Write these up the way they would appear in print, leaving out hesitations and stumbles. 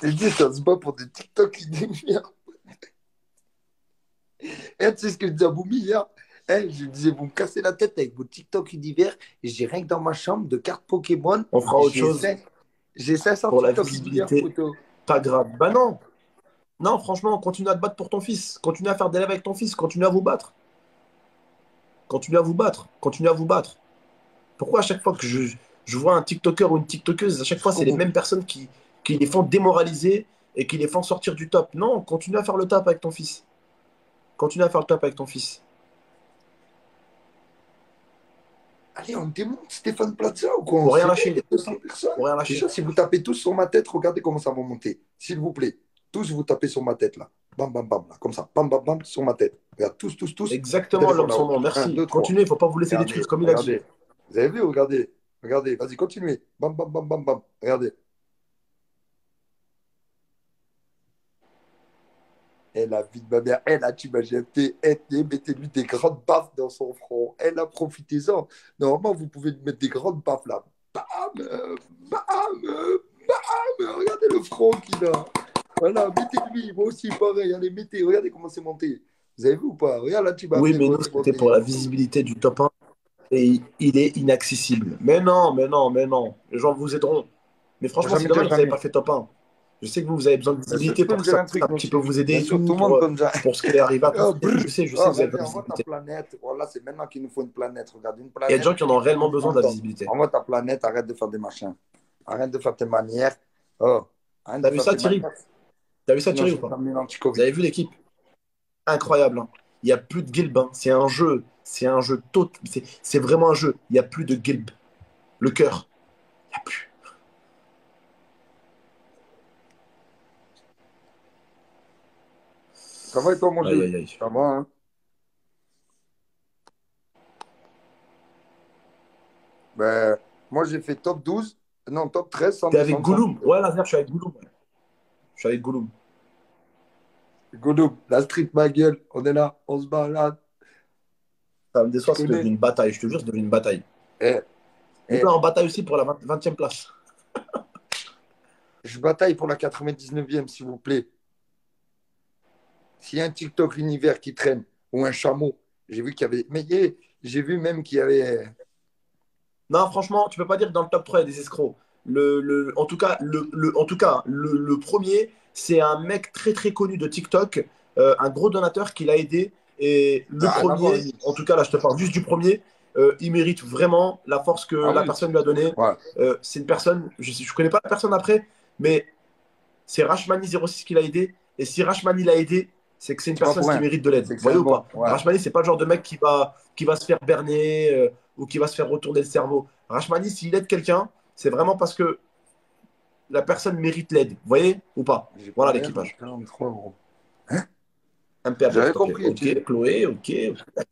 t'ai dit, ça se bat pour des TikTok d'hiver. Et tu sais ce que je dis à Boumi hier? Je lui disais, vous me cassez la tête avec vos TikTok d'hiver. J'ai rien que dans ma chambre de cartes Pokémon. On fera autre chose J'ai 500 pour la TikTok d'hiver, visibilité. photo. Pas grave. Bah non. Non, franchement, continue à te battre pour ton fils. Continue à faire des lives avec ton fils. Continue à vous battre. Continuez à vous battre. Continuez à vous battre. Pourquoi à chaque fois que je vois un TikToker ou une TikTokeuse, à chaque fois, c'est les Jusqu'au mêmes personnes qui les font démoraliser et qui les font sortir du top? Non, continue à faire le top avec ton fils. Continue à faire le top avec ton fils. Allez, on démonte Stéphane Plaza ou quoi? On Faut se rien réveille, lâcher. les 200 personnes. Faut rien lâcher. Déjà, si vous tapez tous sur ma tête, regardez comment ça va monter. S'il vous plaît. Tous, vous tapez sur ma tête, là. Bam, bam, bam, là. Comme ça. Bam, bam, bam, sur ma tête. Regarde, tous, tous, tous. Exactement, Téléphone l'homme son là-haut. nom. 1, Merci. 2, 3. Continuez, il ne faut pas vous laisser Regardez, détruire, comme il a dit. regardez. Vous avez vu? Regardez. Regardez. Vas-y, continuez. Bam, bam, bam, bam, bam. Regardez. Elle a vie de ma mère. Elle a tué ma GFT. Mettez-lui des grandes baffes dans son front. Elle a profité ça. Normalement, vous pouvez lui mettre des grandes baffes là. Bam, bam, regardez le front qu'il a. Voilà, mettez-lui. Moi aussi, pareil. Allez, mettez. Regardez comment c'est monté. Vous avez vu ou pas? Regarde là, tu m'as Oui, fait mais comment nous, c'est c'était pour monté. la visibilité du top 1 et il est inaccessible. Mais non, mais non, mais non. Les gens vous aideront. Mais Faut franchement, c'est jamais dire dommage que vous n'avez jamais. pas fait top 1. Je sais que vous avez besoin de Bien sûr, visibilité tu peux pour me que dire ça un un truc, mon petit peu chief. vous aider Bien et sûr, tout, tout le monde peut me dire. pour ce qui est arrivé à Oh, passer. brr. Je sais Oh, que vous avez besoin vas-y, de envoie ta visibilité. planète. Voilà, c'est maintenant qu'il nous faut une planète. Regarde, une Il y a des planète. gens qui en ont réellement On besoin prend de le la temps. visibilité. Envoie ta planète, arrête de faire des machins. Arrête de faire tes manières. Oh, arrête T'as de vu faire ça, tes Thierry? manières. T'as vu ça, Sinon, Thierry, je ou vais pas? t'amener Vous l'anti-Covid. avez vu l'équipe? Incroyable, hein. Il n'y a plus de Gilb, hein. C'est un jeu. C'est un jeu tot. C'est vraiment un jeu. Il n'y a plus de Gilb. Le cœur. Il n'y a plus. Ça va et toi, mon Aïe, Jules? aïe, aïe. Ça va, hein? Ben, moi, j'ai fait top 12. Non, top 13 sans T'es avec descendre, sans Gouloum? monter. Ouais, là, je suis avec Gouloum. Ouais. Je suis avec Gouloum. Godo, la street, ma gueule. On est là, on se balade. Ça me Tu déçoit, c'est devenu connais? une bataille. Je te jure, c'est devenu une bataille. Eh, On est eh, en bataille aussi pour la 20e place. je bataille pour la 99e, s'il vous plaît. S'il y a un TikTok univers qui traîne, ou un chameau, j'ai vu qu'il y avait. Mais j'ai vu même qu'il y avait. Non, franchement, tu peux pas dire que dans le top 3, il y a des escrocs. En tout cas, le premier, c'est un mec très très connu de TikTok, un gros donateur qui l'a aidé. Et le Ah, rien à voir, premier, lui. en tout cas, là, je te parle juste du premier, il mérite vraiment la force que Ah la oui. personne lui a donnée. Ouais. C'est une personne, je ne connais pas la personne après, mais c'est Rashmani06 qui l'a aidé. Et si Rashmani l'a aidé, c'est que c'est une C'est pas personne pour qui rien. mérite de l'aide. C'est Vous que c'est voyez un ou bon. pas? Ouais. Rashmani, c'est pas le genre de mec qui va se faire berner ou qui va se faire retourner le cerveau. Rashmani, s'il aide quelqu'un, c'est vraiment parce que la personne mérite l'aide. Vous voyez ou pas? J'ai pas Voilà rien dans le l'équipage. 43, gros. Impérial, s'il J'avais te plaît. compris, Ok, Thierry. Chloé, ok.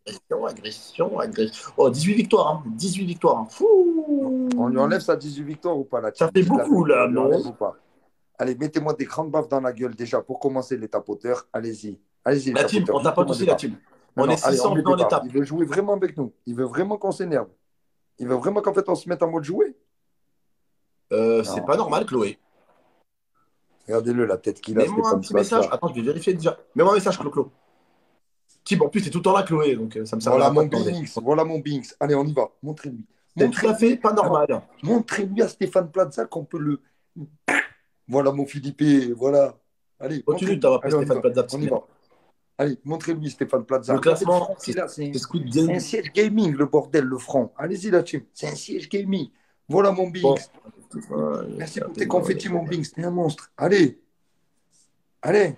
Agression, agression, agression. Oh, 18 victoires, hein. 18 victoires, hein. On lui Fouh. enlève sa 18 victoires ou pas, la Ça team? fait Dites la beaucoup, vérité, on là, lui non? enlève ou pas? Allez, mettez-moi des grandes baffes dans la gueule déjà pour commencer les tapoteurs. Allez-y. Allez-y, les La team, tapoteurs. on tapote Mettez-moi des aussi la baffes. team. Non, On est non, allez, on 600 met dans des baffes. l'étape. Il veut jouer vraiment avec nous. Il veut vraiment qu'on s'énerve. Il veut vraiment qu'en fait on se mette en mode jouer. C'est Non. pas normal, Chloé. Regardez-le, la tête qu'il a, Mets-moi un Stéphane petit message. Plaza. Attends, je vais vérifier déjà. Mets-moi un message, Clo-Clo. Tim, en plus, t'es tout le temps là, Chloé, donc ça me Voilà servira pas mon de t'enlever. Binks. Voilà mon Binks. Allez, on y va. Montrez-lui. C'est tout à fait Montrez-lui. pas Alors, normal. montrez-lui à Stéphane Plaza qu'on peut le. Voilà mon Philippe. Voilà. Allez, Continue de montrez-lui. t'appeler Allez, on y Stéphane va. Plaza, On petit y mec. va. Allez, montrez-lui Stéphane Plaza. Le Regardez le classement, front qu'il a. c'est Squid C'est un Game. siège gaming, le bordel, le front. Allez-y, la team. C'est un siège gaming. Voilà mon Bon. Binks. Merci pour tes confettis, mon Binks. T'es un monstre. Allez. Allez.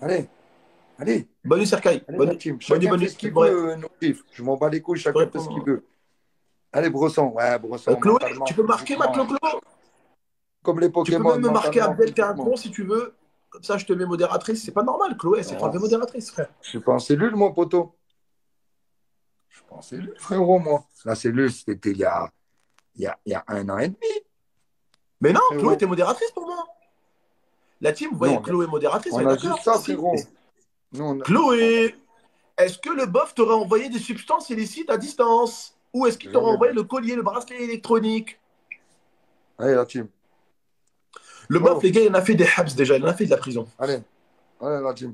Allez. Allez. Bonne nuit, Serkaï. Allez, la team. Bonne nuit, Chacun bonne fait nuit. ce qu'il C'est vrai. veut, nos kiffs. Je m'en bats les couilles, Je peux chacun fait ce qu'il répondre. veut. Allez, Bresson. Ouais, Bresson, Chloé, mentalement, tu peux marquer ma physiquement. Clo-Clo. Comme les Tu peux Pokémon, même me marquer mentalement, Abdel, t'es un physiquement. con si tu veux. Comme ça, je te mets modératrice. C'est pas normal, Chloé. C'est Ouais. enlever modératrice, frère. Je suis pas en cellule, mon poteau. Je suis pas en cellule, frérot, moi. La cellule, c'était il y a 1 an et demi, Mais non, Chloé, frérot. t'es modératrice pour moi. La team, vous Nous, voyez Chloé modératrice, on on est a juste d'accord? ça, Si. frérot. Nous, Chloé, est-ce que le bof t'aurait envoyé des substances illicites à distance? Ou est-ce qu'il t'aurait jamais. envoyé le collier, le bracelet électronique? Allez, la team. Le bof, Oh, les gars, il en a fait des habs déjà, il en a fait de la prison. allez, allez, la team.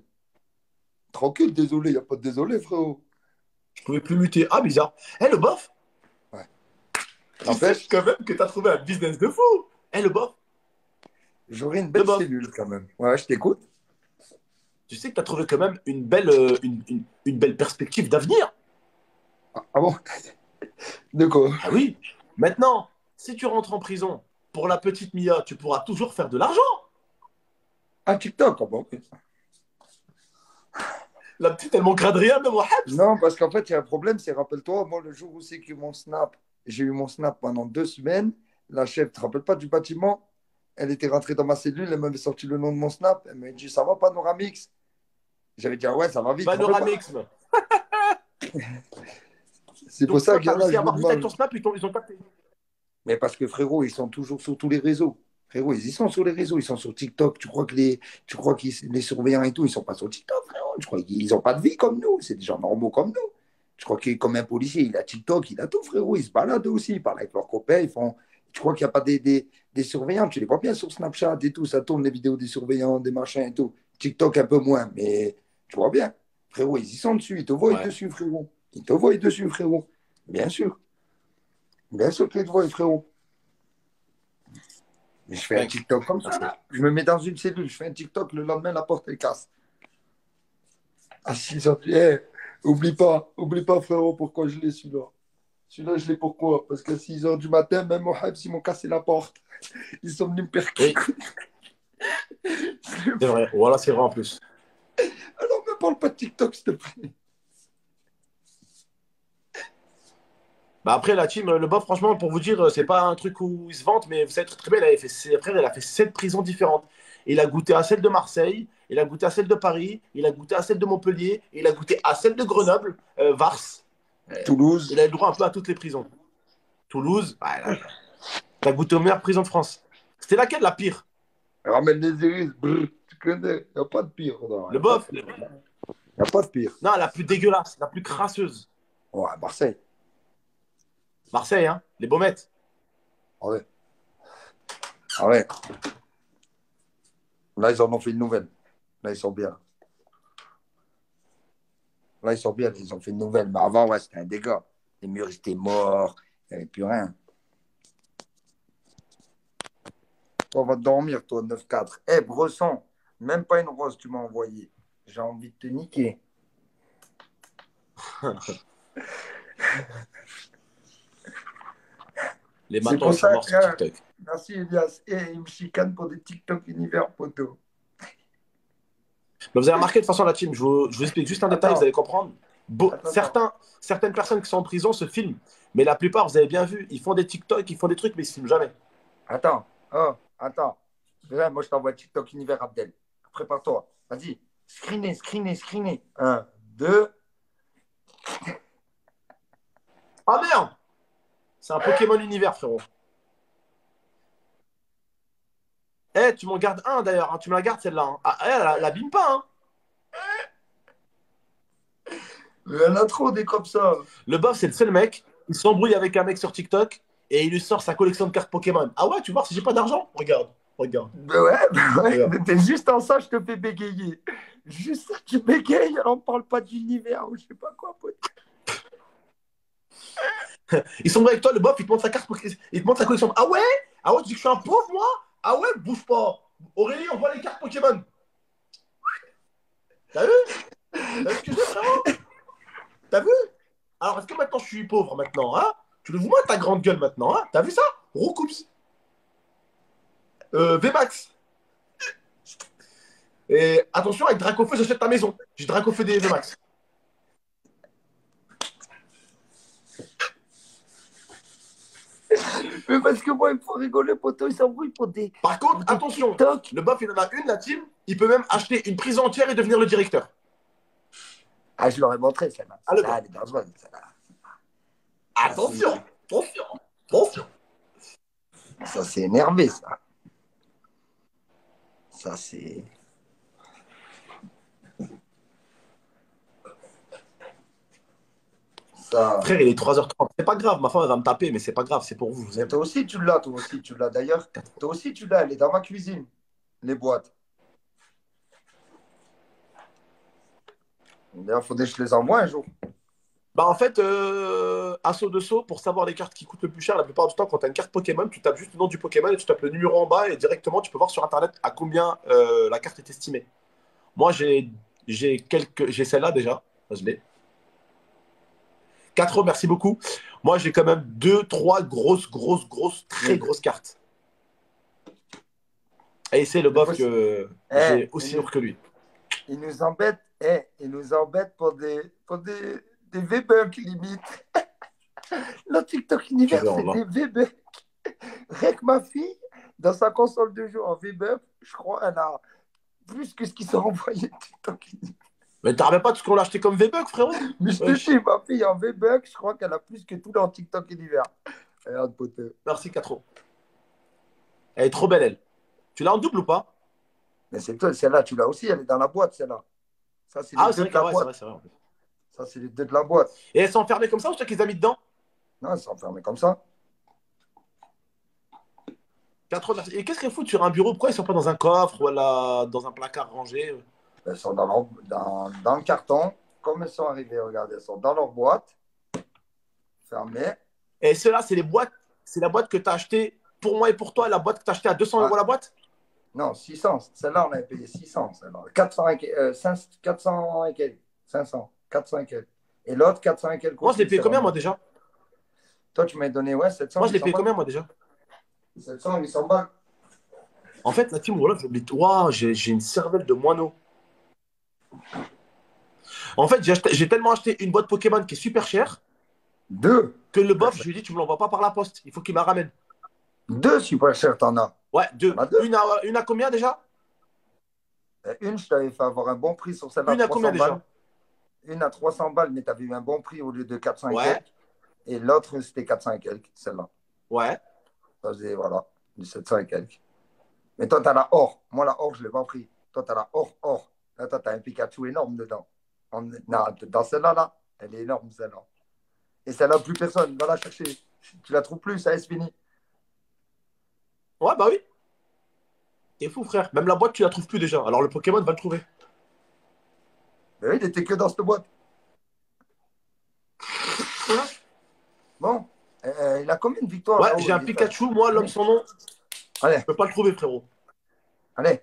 Tranquille, désolé, il n'y a pas de désolé, frérot. Je pouvais plus muter. Ah, bizarre. Eh, le bof, Ouais. tu sais N'empêche, quand même que t'as trouvé un business de fou. Eh, le bof, j'aurais une le belle bof. cellule quand même. Ouais, je t'écoute. Tu sais que t'as trouvé quand même une belle, une belle perspective d'avenir. Ah, ah bon? De quoi? Ah oui. Maintenant, si tu rentres en prison pour la petite Mia, tu pourras toujours faire de l'argent. Ah, TikTok, ah bon, ok. La petite, elle manquera de rien, même au habs. Non, parce qu'en fait, il y a un problème, c'est, rappelle-toi, moi, le jour où c'est que mon Snap, j'ai eu mon Snap pendant 2 semaines, la chef, tu te rappelles pas du bâtiment? Elle était rentrée dans ma cellule, elle m'avait sorti le nom de mon Snap, elle m'a dit, ça va, Panoramix? J'avais dit, ah ouais, ça va vite, tu te rappelles pas? Panoramixme. C'est pour Donc ça toi, qu'il y t'as en a, réussi à je me avoir juste avec demande. ton snap, ils ont capté. Mais parce que frérot, ils sont toujours sur tous les réseaux. Frérot, ils y sont sur les réseaux, ils sont sur TikTok. Tu crois que les surveillants et tout, ils sont pas sur TikTok, frérot. Tu crois qu'ils ont pas de vie comme nous. C'est des gens normaux comme nous. Tu crois que comme un policier, il a TikTok, il a tout, frérot. Ils se baladent aussi, ils parlent avec leurs copains, ils font. Tu crois qu'il n'y a pas des surveillants? Tu les vois bien sur Snapchat et tout, ça tourne les vidéos des surveillants, des machins et tout. TikTok un peu moins, mais tu vois bien. Frérot, ils y sont dessus, ils te voient Ouais. dessus, frérot. Ils te voient dessus, frérot. Bien sûr. Bien sûr qu'ils te voient, frérot. Mais je fais un Bien. TikTok comme ça, là. Je me mets dans une cellule, je fais un TikTok, le lendemain, la porte, elle casse. À 6 heures, oublie pas, frérot, pourquoi je l'ai, celui-là. Celui-là, je l'ai pourquoi? Parce qu'à 6 heures du matin, même au Habs, ils m'ont cassé la porte. Ils sont venus me Oui, percuter. c'est vrai. Voilà, c'est vrai en plus. Alors, ne me parle pas de TikTok, s'il te plaît. Bah après, la team, le bof, franchement, pour vous dire, c'est pas un truc où il se vante, mais vous savez très bien, frère, il a fait 7 prisons différentes. Il a goûté à celle de Marseille, il a goûté à celle de Paris, il a goûté à celle de Montpellier, il a goûté à celle de Grenoble, Vars. Il Toulouse, a eu le droit un peu à toutes les prisons. Toulouse, ouais, t'as goûté aux meilleures prisons de France. C'était laquelle la pire? ramène les iris, brr, tu connais. Il n'y a pas de pire. Il n'y Le a pas de bof? pire. Y a pas de pire. Non, la plus dégueulasse, la plus crasseuse. Ouais, Marseille. Marseille, hein, les Baumettes. Ah ouais. Ah ouais. Là, ils en ont fait une nouvelle. Là, ils sont bien. Là, ils sont bien, ils ont fait une nouvelle. Mais avant, ouais, c'était un dégât. Les murs étaient morts, il n'y avait plus rien. On va dormir, toi, 9-4. Eh, Bresson, même pas une rose, tu m'as envoyé. J'ai envie de te niquer. Les C'est matons, pour ils sont ça morts que, sur TikTok. merci Elias. Et il me chicane pour des TikTok univers, poteau. Mais vous avez remarqué, de toute façon, la team, je vous explique juste un détail, vous Attends, allez comprendre. attends. Certaines personnes qui sont en prison se filment, mais la plupart, vous avez bien vu, ils font des TikTok, ils font des trucs, mais ils se filment jamais. Attends. Oh, attends. Là, moi, je t'envoie TikTok univers Abdel. Prépare-toi. Vas-y. Screener. Un, deux. Ah merde! C'est un Pokémon univers, frérot. Eh, tu m'en gardes un d'ailleurs, hein, tu me la gardes celle-là. Hein. Ah, elle abîme pas. Hein. Il y en a trop des comme ça. Le boss, c'est le seul mec, il s'embrouille avec un mec sur TikTok et il lui sort sa collection de cartes Pokémon. Ah ouais, tu vois, si j'ai pas d'argent? Regarde, regarde, Ben ouais. regarde. T'es juste en ça, je te fais bégayer. Juste ça, tu bégayes, alors on parle pas d'univers ou je sais pas quoi, pote. Il s'embrouille avec toi, le boss, il te montre sa carte, il te montre sa collection. Ah ouais? Ah ouais, tu dis que je suis un pauvre, moi? Ah ouais, bouge pas. Aurélie, on voit les cartes Pokémon. T'as vu? T'as vu ce que je veux, frérot? T'as vu? Alors, est-ce que maintenant je suis pauvre maintenant, hein? Tu le vois moi ta grande gueule maintenant, hein? T'as vu ça? Roucoups. VMAX. Et attention, avec Dracofeu, j'achète ta maison. J'ai Dracofeu des VMAX. Mais parce que moi, il faut rigoler, poteau, il s'embrouille Par pour contre, des attention, TikTok. le bof, il en a une, la team. Il peut même acheter une prison entière et devenir le directeur. Ah, je leur ai montré, celle-là. Ah, le Celle-là, bof. elle est dangereuse. Celle-là. Ça, Attention, c'est attention, attention. ça, c'est énervé, ça. Ça, c'est. ça. Frère, il est 3h30. C'est pas grave, ma femme elle va me taper, mais c'est pas grave, c'est pour vous, je vous Mais aime. toi aussi, tu l'as, toi aussi, tu l'as. D'ailleurs, toi aussi, tu l'as. Elle est dans ma cuisine, les boîtes. D'ailleurs, il faudrait que je les envoie un jour. Bah en fait, assaut de saut, pour savoir les cartes qui coûtent le plus cher, la plupart du temps, quand tu as une carte Pokémon, tu tapes juste le nom du Pokémon et tu tapes le numéro en bas et directement tu peux voir sur Internet à combien la carte est estimée. Moi, j'ai celle-là déjà. Ça, je l'ai. 4 euros, merci beaucoup. Moi, j'ai quand même deux, trois grosses, très Mais, grosses cartes. Et c'est le mais bof que eh, j'ai aussi lourd que lui. il nous embête, il nous embête pour des V-Bucks limite. Le TikTok Tu univers, verras, c'est là. des V-Bucks. Rec, ma fille, dans sa console de jeu en V-Bucks, je crois, elle a plus que ce qu'ils sont envoyé TikTok univers. Mais t'as même pas tout ce qu'on l'a acheté comme V-Buck, frérot? Mais je te Wesh. dis, ma fille en V-Bucks, je crois qu'elle a plus que tout dans TikTok univers. Regarde, pote. Merci, 4 euros. Elle est trop belle, elle. Tu l'as en double ou pas? Mais c'est toi, celle-là, tu l'as aussi, elle est dans la boîte, celle-là. Ça, c'est les Ah, c'est deux vrai de que la ouais, c'est boîte. vrai, c'est vrai. Ça, c'est les deux de la boîte. Et elles sont fermées comme ça ou c'est toi qui les as mis dedans? Non, elles sont fermées comme ça. 4 euros, merci. Et qu'est-ce qu'elles foutent sur un bureau? Pourquoi ils sont pas dans un coffre ou dans un placard rangé? Elles sont dans le carton, comme elles sont arrivées. Regardez, elles sont dans leur boîte, fermées. Et ceux-là, c'est les boîtes. C'est la boîte que tu as achetée pour moi et pour toi, la boîte que tu as achetée à 200 euros Ah, la boîte? non, 600. Celle-là, on avait payé 600. Celle-là. 400 et, 400 et quelques. 500. 400 et quelques. Et l'autre, 400 et quelques Moi, je l'ai aussi. payé C'est la combien, moi, même. déjà? Toi, tu m'as donné, ouais, 700, Moi, je l'ai 800 payé balles. combien, moi, déjà? 700, 800 balles. En fait, la team Wolof, j'oublie. Waouh, j'ai une cervelle de moineau. En fait, j'ai tellement acheté une boîte Pokémon qui est super chère Deux. que le Super bof, cher. je lui ai dit, tu me l'envoies pas par la poste. Il faut qu'il me la ramène. Deux super chers, t'en as. Ouais, T'en deux. as deux. Une à combien déjà? Une, je t'avais fait avoir un bon prix sur celle-là, Une à combien 300 balles. déjà? Une à 300 balles, mais tu avais eu un bon prix au lieu de 400 et Ouais, quelques. Et l'autre, c'était 400 et quelques, celle-là. ouais. Ça faisait, voilà, du 700 et quelques. Mais toi, tu as la or. Moi, la or, je ne l'ai pas pris. Toi, tu as la or. Là, toi, tu as un Pikachu énorme dedans. Non, dans celle-là, là, elle est énorme, celle-là. Et celle-là, plus personne. Va la chercher. Tu la trouves plus, ça est fini. Ouais, bah oui. T'es fou, frère. Même la boîte, tu la trouves plus déjà. Alors le Pokémon va le trouver. Mais oui, il n'était que dans cette boîte. Bon, il a combien de victoires Ouais, là-haut? j'ai un Pikachu, moi, l'homme Allez, sans nom. allez, Je peux pas le trouver, frérot. allez.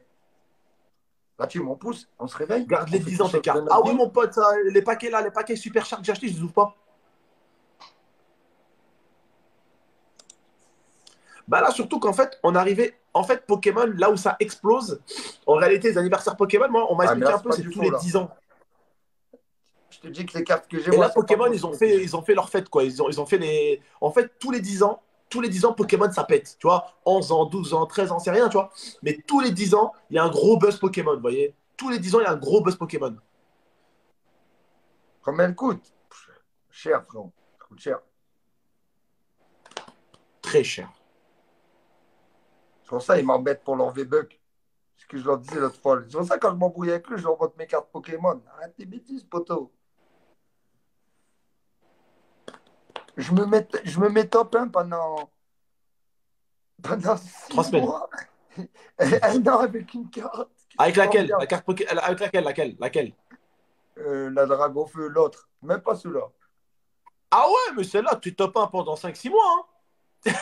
Là-dessus, mon pouce, on se réveille. Garde On les fait 10 quelque ans, tes chose de cartes. notre Ah ouais, vie. mon pote, ça, les paquets là, les paquets super chers que j'ai achetés, je les ouvre pas. Bah là, surtout qu'en fait, on arrivait. En fait, Pokémon, là où ça explose, en réalité, les anniversaires Pokémon, moi, on m'a Ah, mais expliqué là, un c'est peu, pas c'est du tous faux, les là. 10 ans. Je te dis que les cartes que j'ai, Et moi, là, sont pas Pokémon, fausses. ils ont fait leur fête, quoi. Ils ont fait les. En fait, tous les 10 ans, Pokémon, ça pète. Tu vois, 11 ans, 12 ans, 13 ans, c'est rien, tu vois. Mais tous les 10 ans, il y a un gros buzz Pokémon, vous voyez. Tous les 10 ans, il y a un gros buzz Pokémon. Combien elle coûte? Cher, frérot. Ça coûte cher. Très cher. C'est pour ça qu'ils m'embêtent pour leur V-Buck. Ce que je leur disais l'autre fois. C'est pour ça que quand je m'embrouille avec eux, je leur montre mes cartes Pokémon. Arrête tes bêtises, poteau. Je me mets top 1 pendant 3 6 semaines. mois. Un an avec une carte qui se Avec vend laquelle? bien. La carte Poké... Avec laquelle? La Dragon Feu, l'autre. Même pas celui-là. Ah ouais, mais celle-là, tu top 1 pendant 5 6 mois. Hein.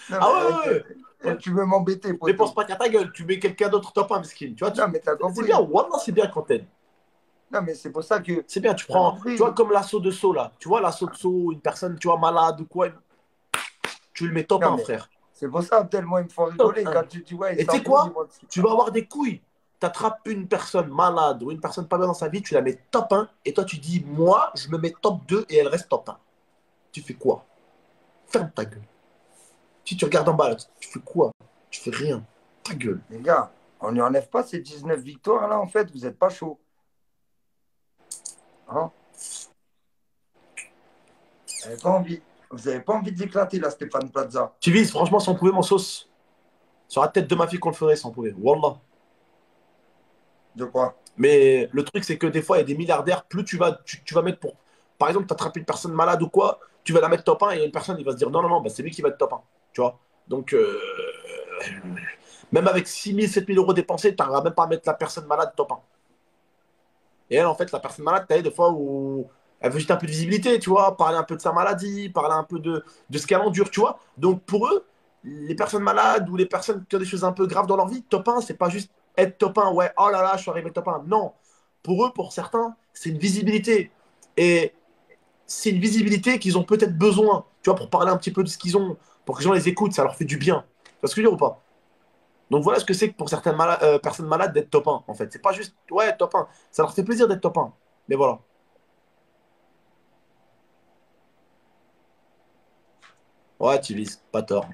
Non, mais Ah ouais, arrête. ouais, ouais. Ouais. Tu veux m'embêter, Dépense poteau. pas qu'à ta gueule. Tu mets quelqu'un d'autre top 1, mesquine. Tu vois, Non, mais t'as c'est bien. compris. Wallah, c'est bien quand t'aides. Non, mais c'est pour ça que C'est bien, tu t'as prends, tu vois, compris. comme l'assaut de saut là. Tu vois, l'assaut de saut, une personne, tu vois, malade ou quoi, tu le mets top Non, 1, mais frère. c'est pour ça, tellement ils me font Top rigoler. 1. Quand tu dis, ouais, ils Et tu sais s'embrouillent, ils quoi? vont. Tu vas avoir des couilles. Tu attrapes une personne malade ou une personne pas bien dans sa vie, tu la mets top 1 et toi, tu dis, moi, je me mets top 2 et elle reste top 1. Tu fais quoi? Ferme ta gueule. Si tu regardes en bas, là, tu fais quoi? Tu fais rien. Ta gueule. Les gars, on lui enlève pas ces 19 victoires là, en fait, vous n'êtes pas chaud. Hein? Vous n'avez pas envie. Vous n'avez pas envie d'éclater là, Stéphane Plaza. Tu vises, franchement, si on pouvait, mon sauce. Sur la tête de ma fille qu'on le ferait, si on pouvait. Wallah. De quoi? Mais le truc, c'est que des fois, il y a des milliardaires, plus tu vas mettre pour. Par exemple, tu attrapes une personne malade ou quoi, tu vas la mettre top 1 et une personne, il va se dire non, non, non, bah, c'est lui qui va être top 1. Tu vois? Donc, même avec 6 000, 7 000 euros dépensés, tu n'arriveras même pas à mettre la personne malade top 1. Et elle, en fait, la personne malade, tu as des fois où elle veut juste un peu de visibilité, tu vois, parler un peu de sa maladie, parler un peu de ce qu'elle endure, tu vois. Donc, pour eux, les personnes malades ou les personnes qui ont des choses un peu graves dans leur vie, top 1, c'est pas juste être top 1, ouais, oh là là, je suis arrivé top 1. Non. Pour eux, pour certains, c'est une visibilité. Et c'est une visibilité qu'ils ont peut-être besoin, tu vois, pour parler un petit peu de ce qu'ils ont, pour que les gens les écoutent, ça leur fait du bien. Tu vois ce que je veux dire ou pas? Donc voilà ce que c'est que pour certaines personnes malades d'être top 1, en fait. C'est pas juste, ouais, top 1. Ça leur fait plaisir d'être top 1. Mais voilà. Ouais, tu vises, pas tort.